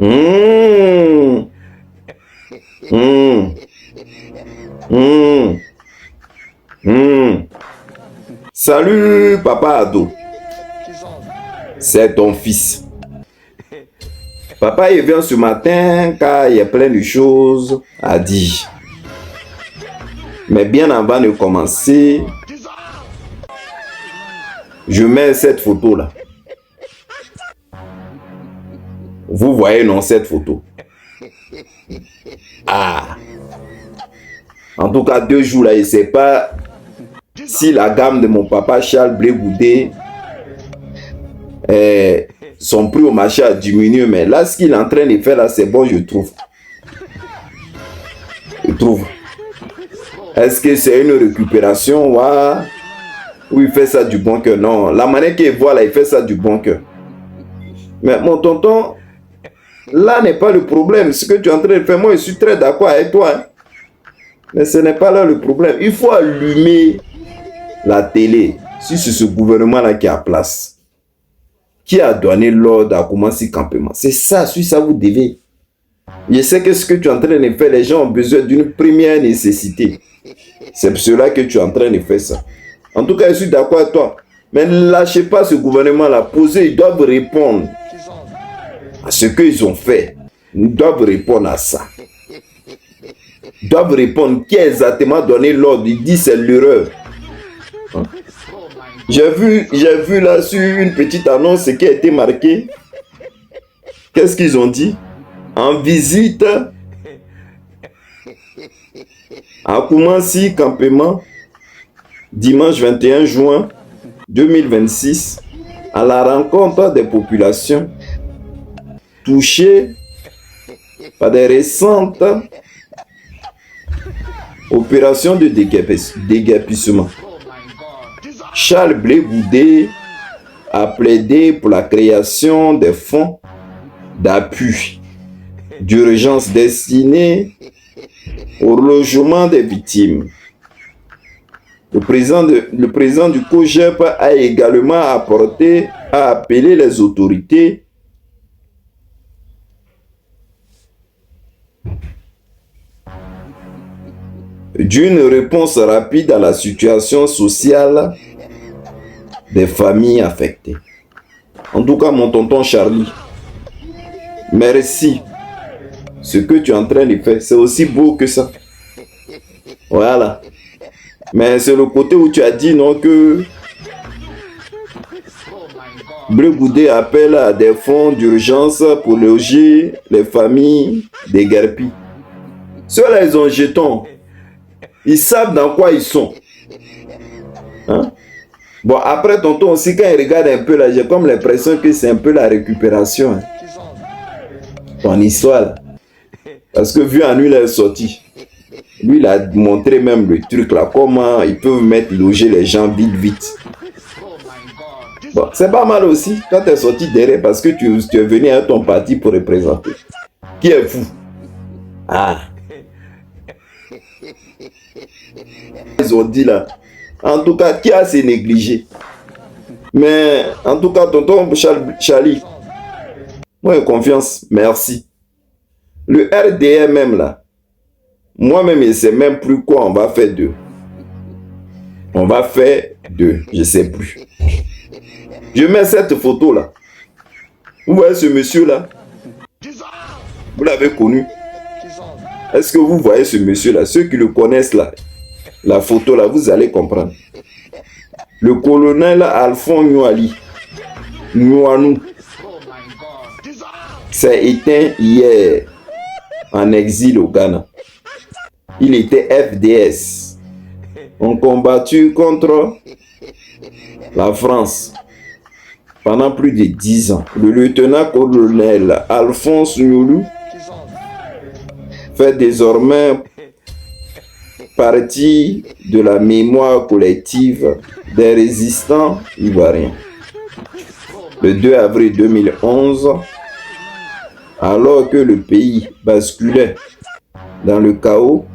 Mmh. Mmh. Mmh. Mmh. Salut, papa ado. C'est ton fils. Papa, il vient ce matin car il y a plein de choses à dire. Mais bien avant de commencer, je mets cette photo-là. Vous voyez, non, cette photo? Ah! En tout cas, 2 jours là, je ne sais pas si la gamme de mon papa Charles Blé Goudé, son prix au marché a diminué, mais là, ce qu'il est en train de faire là, c'est bon, je trouve. Je trouve. Est-ce que c'est une récupération ou il fait ça du bon cœur? Non, la manière qu'il voit là, il fait ça du bon cœur. Mais mon tonton, là n'est pas le problème. Ce que tu es en train de faire, moi, je suis très d'accord avec toi. Hein. Mais ce n'est pas là le problème. Il faut allumer la télé si c'est ce gouvernement-là qui a place. Qui a donné l'ordre à commencer le campement. C'est ça, sur ça vous devez. Je sais que ce que tu es en train de faire, les gens ont besoin d'une première nécessité. C'est pour cela que tu es en train de faire ça. En tout cas, je suis d'accord avec toi. Mais ne lâchez pas ce gouvernement-là. Posez, ils doivent répondre à ce qu'ils ont fait. Ils doivent répondre à ça. Ils doivent répondre qui a exactement donné l'ordre. Ils disent c'est l'erreur. Hein? J'ai vu là sur une petite annonce qui a été marquée. Qu'est-ce qu'ils ont dit? En visite à Koumassi campement dimanche 21 juin 2026 à la rencontre des populations touchées par des récentes opérations de déguerpissement. Charles Blé Goudé a plaidé pour la création des fonds d'appui d'urgence destinés au logement des victimes. Le président du COJEP a également appelé les autorités d'une réponse rapide à la situation sociale des familles affectées. En tout cas, mon tonton Charlie, merci. Ce que tu es en train de faire, c'est aussi beau que ça. Voilà. Mais c'est le côté où tu as dit non que Blé Goudé appelle à des fonds d'urgence pour loger les familles déguerpies. Ceux-là, ils ont jetons. Ils savent dans quoi ils sont. Hein? Bon, après, tonton aussi, quand il regarde un peu là, j'ai comme l'impression que c'est un peu la récupération. Hein? Ton histoire là. Parce que vu en lui, il est sorti. Lui, il a montré même le truc là, comment ils peuvent loger les gens vite. Bon, c'est pas mal aussi quand tu es sorti derrière parce que tu es venu à ton parti pour représenter. Qui est fou? Ah. Ils ont dit là. En tout cas, qui a se négligé? Mais en tout cas, tonton Charlie, moi j'ai confiance, merci. Le RDM même là, moi-même je ne sais même plus quoi on va faire d'eux. On va faire d'eux, je ne sais plus. Je mets cette photo là. Vous voyez ce monsieur là? Vous l'avez connu? Est-ce que vous voyez ce monsieur là? Ceux qui le connaissent là, la photo là, vous allez comprendre. Le colonel Alphonse Nouanou s'est éteint hier en exil au Ghana. Il était FDS. On combattu contre la France pendant plus de 10 ans. Le lieutenant-colonel Alphonse Nouanou fait désormais partie de la mémoire collective des résistants ivoiriens. Le 2 avril 2011, alors que le pays basculait dans le chaos,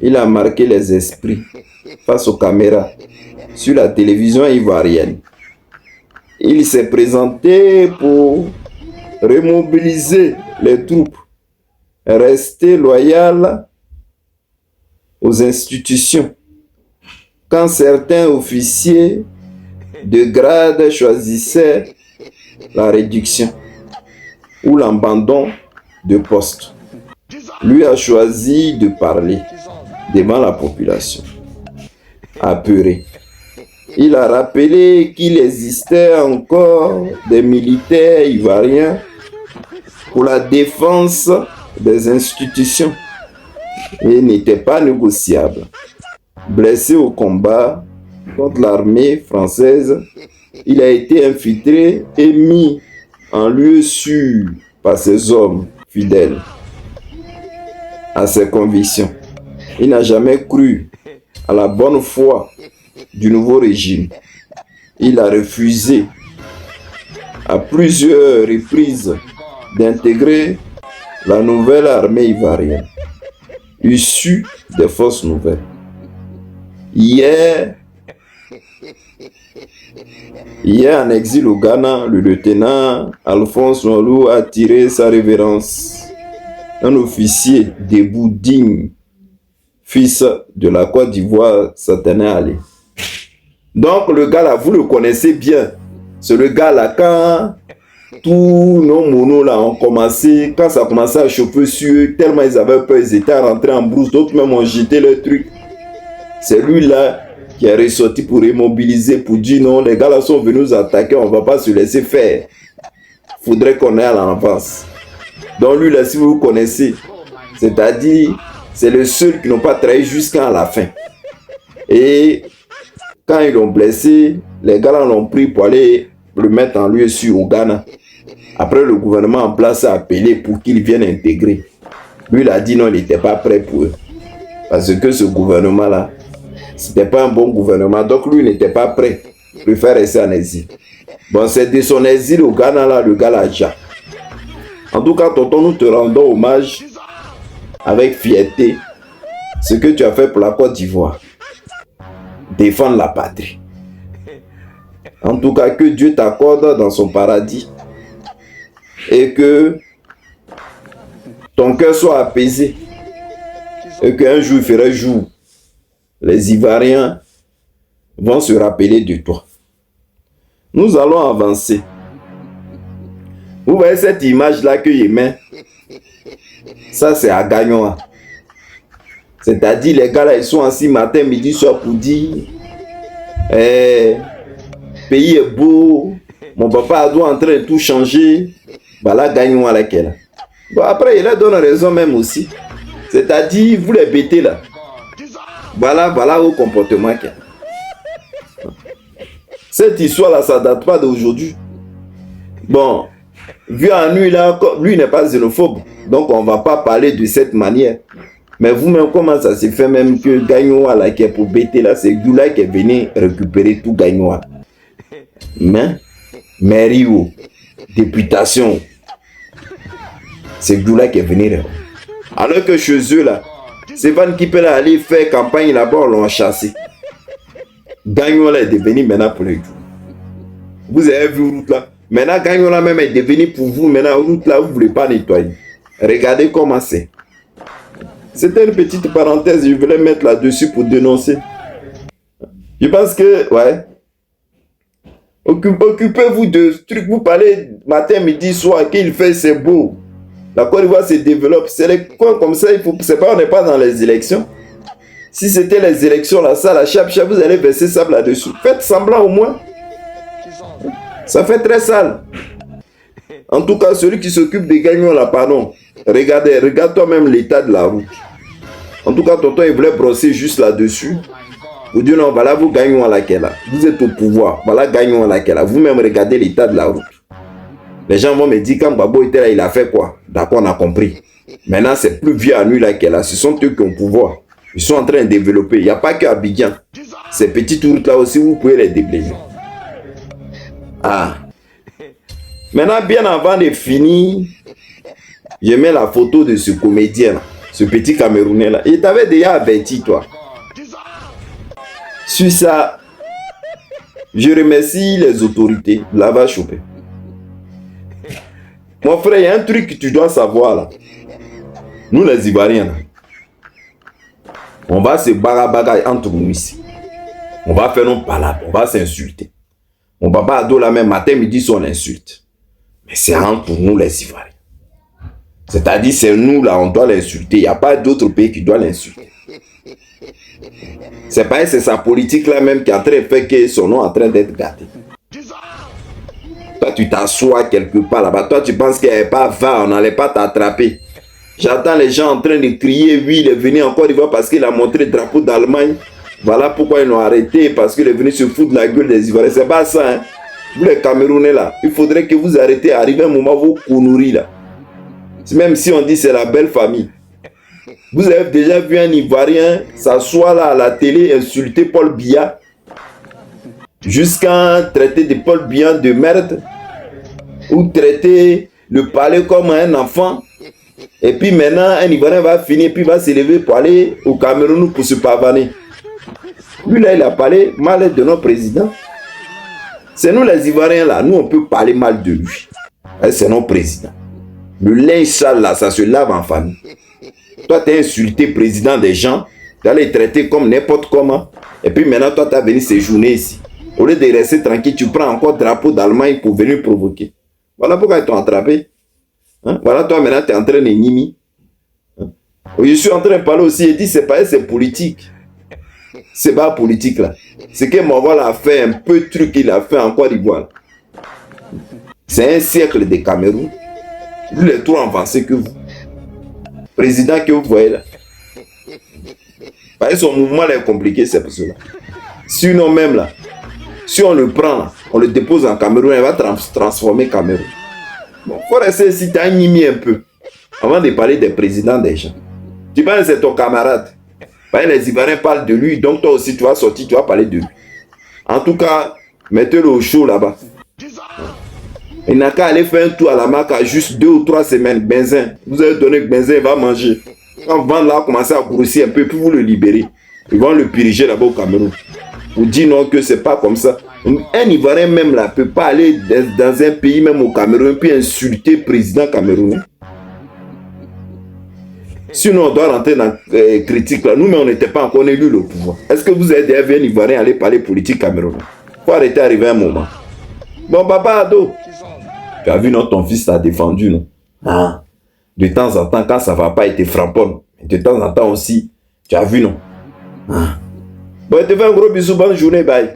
il a marqué les esprits face aux caméras sur la télévision ivoirienne. Il s'est présenté pour remobiliser les troupes restaient loyales aux institutions quand certains officiers de grade choisissaient la réduction ou l'abandon de poste. Lui a choisi de parler devant la population, apeurée. Il a rappelé qu'il existait encore des militaires ivoiriens pour la défense des institutions et n'était pas négociable. Blessé au combat contre l'armée française, il a été infiltré et mis en lieu sûr par ses hommes fidèles à ses convictions. Il n'a jamais cru à la bonne foi du nouveau régime. Il a refusé à plusieurs reprises d'intégrer la nouvelle armée ivoirienne, issue des fausses nouvelles. Hier en exil au Ghana, le lieutenant Alphonse Nwalou a tiré sa révérence. Un officier debout digne, fils de la Côte d'Ivoire, Satané Ali. Donc le gars là, vous le connaissez bien. C'est le gars là, quand tous nos monos là ont commencé, quand ça a commencé à chauffer sur eux, tellement ils avaient peur, ils étaient rentrés en brousse, d'autres même ont jeté leurs trucs. C'est lui là qui est ressorti pour immobiliser, pour dire non, les gars là sont venus nous attaquer, on ne va pas se laisser faire. Faudrait qu'on ait à l'avance. Donc lui là, si vous connaissez, c'est-à-dire, c'est le seul qui n'ont pas trahi jusqu'à la fin. Et quand ils l'ont blessé, les gars là l'ont pris pour aller le mettre en lieu sûr au Ghana. Après, le gouvernement en place a appelé pour qu'il vienne intégrer. Lui, il a dit non, il n'était pas prêt pour eux. Parce que ce gouvernement-là, c'était pas un bon gouvernement. Donc, lui, il n'était pas prêt. Il préfère rester en exil. Bon, c'est de son exil au Ghana, là, le gars là, déjà. En tout cas, tonton, nous te rendons hommage avec fierté ce que tu as fait pour la Côte d'Ivoire. Défendre la patrie. En tout cas, que Dieu t'accorde dans son paradis et que ton cœur soit apaisé et qu'un jour il fera jour. Les Ivoiriens vont se rappeler de toi. Nous allons avancer. Vous voyez cette image-là que je mets? Ça, c'est à Gagnoa. C'est-à-dire, les gars là, ils sont assis matin, midi, soir pour dire pays est beau, mon papa a dû en train de tout changer. Voilà, Gagnoa là qu'elle a. Bon, après, il leur donne raison même aussi. C'est-à-dire, vous les bêtez là. Voilà au comportement qu'il y a. Cette histoire-là, ça ne date pas d'aujourd'hui. Bon, vu en lui, là, lui n'est pas xénophobe. Donc, on ne va pas parler de cette manière. Mais vous-même, comment ça se fait même que Gagnoa, là, qui est pour bêter, là, c'est Gula qui est venu récupérer tout Gagnoa. Mais, mairie ou députation, c'est Gula qui est venu. Alors que chez eux, là, c'est Van qui peut aller faire campagne là-bas, on l'a chassé. Gagnoa là est devenu maintenant pour les jours. Vous avez vu route là. Maintenant, Gagnoa là même est devenu pour vous. Maintenant, route là, vous ne voulez pas nettoyer. Regardez comment c'est. C'était une petite parenthèse, je voulais mettre là-dessus pour dénoncer. Je pense que, ouais. Occupez-vous de trucs, vous parlez matin, midi, soir, qu'il fait, c'est beau. La Côte d'Ivoire se développe. C'est les coins comme ça, c'est pas, on n'est pas dans les élections. Si c'était les élections, là, ça, la chap, vous allez verser ça là-dessus. Faites semblant au moins. Ça fait très sale. En tout cas, celui qui s'occupe des gagnants là, pardon. Regarde toi-même l'état de la route. En tout cas, tonton, il voulait brosser juste là-dessus. Vous dites non, voilà, vous gagnez à laquelle là. Vous êtes au pouvoir. Voilà, gagnons à laquelle là. Vous-même, regardez l'état de la route. Les gens vont me dire, quand Babo était là, il a fait quoi? D'accord, on a compris. Maintenant, c'est plus vieux à lui là qu'elle a. Ce sont eux qui ont le pouvoir. Ils sont en train de développer. Il n'y a pas que Abidjan. Ces petites routes là aussi, vous pouvez les déblayer. Ah. Maintenant, bien avant de finir, je mets la photo de ce comédien là, ce petit Camerounais là. Il t'avait déjà averti, toi. Sur ça, je remercie les autorités de l'avoir chopé. Mon frère, il y a un truc que tu dois savoir là. Nous les Ivoiriens, là, on va se bagaille entre nous ici. On va faire nos palabres, on va s'insulter. Mon papa ado là même matin, midi, son insulte. Mais c'est entre nous les Ivoiriens. C'est-à-dire, c'est nous là, on doit l'insulter. Il n'y a pas d'autre pays qui doit l'insulter. C'est pas c'est sa politique là même qui est en train de faire que son nom est en train d'être gâté. Toi, tu t'assois quelque part là-bas. Toi, tu penses qu'elle n'est pas va, on n'allait pas t'attraper. J'entends les gens en train de crier, oui, il est venu en Côte d'Ivoire parce qu'il a montré le drapeau d'Allemagne. Voilà pourquoi ils l'ont arrêté, parce qu'il est venu se foutre de la gueule des Ivoiriens. C'est pas ça, hein. Vous les Camerounais là, il faudrait que vous arrêtez, arriver un moment où vous connourez là. Même si on dit c'est la belle famille. Vous avez déjà vu un Ivoirien s'asseoir là à la télé, insulter Paul Biya, jusqu'à traiter de Paul Biya de merde, ou traiter le palais comme un enfant. Et puis maintenant, un Ivoirien va finir, puis va s'élever pour aller au Cameroun pour se pavaner. Lui là, il a parlé mal de notre président. C'est nous les Ivoiriens là, nous on peut parler mal de lui. C'est notre président. Le linge sale là, ça se lave en famille. Toi, tu as insulté le président des gens, tu as les traiter comme n'importe comment. Et puis maintenant, toi, tu as venu séjourner ici. Au lieu de rester tranquille, tu prends encore le drapeau d'Allemagne pour venir provoquer. Voilà pourquoi ils t'ont attrapé. Hein? Voilà, toi, maintenant, tu es en train de nimi. Hein? Je suis en train de parler aussi, il dit, c'est pas c'est politique. C'est pas politique là. Ce que Mongol a fait, un peu de truc qu'il a fait en Côte d'Ivoire. C'est un siècle de Cameroun. Lui, il est trop avancé que vous. Président que vous voyez là. Parce que son mouvement là est compliqué, c'est pour cela. Sinon même là, si on le prend, là, on le dépose en Cameroun, il va transformer Cameroun. Bon, il faut rester ici, tu as animé un peu. Avant de parler des présidents des gens. Tu penses que c'est ton camarade. Parce que les Ivoiriens parlent de lui, donc toi aussi tu vas sortir, tu vas parler de lui. En tout cas, mettez-le au chaud là-bas. Il n'a qu'à aller faire un tour à la marque à juste 2 ou 3 semaines. Benzin. Vous avez donné que Benzin, il va manger. Quand Van là commencer à grossir un peu, puis vous le libérez. Ils vont le piriger là-bas au Cameroun. Vous dites non que c'est pas comme ça. Un Ivoirien même là peut pas aller dans un pays, même au Cameroun, puis insulter le président camerounais. Sinon, on doit rentrer dans la critique là. Nous, mais on n'était pas encore élu le pouvoir. Est-ce que vous avez déjà vu un Ivoirien aller parler politique camerounais? Il faut arrêter d'arriver un moment. Bon, papa ado. Tu as vu, non, ton fils t'a défendu, non? Ah. De temps en temps, quand ça ne va pas, il te frapponne. De temps en temps aussi, tu as vu, non? Ah. Bon, je te fais un gros bisou, bonne journée, bye.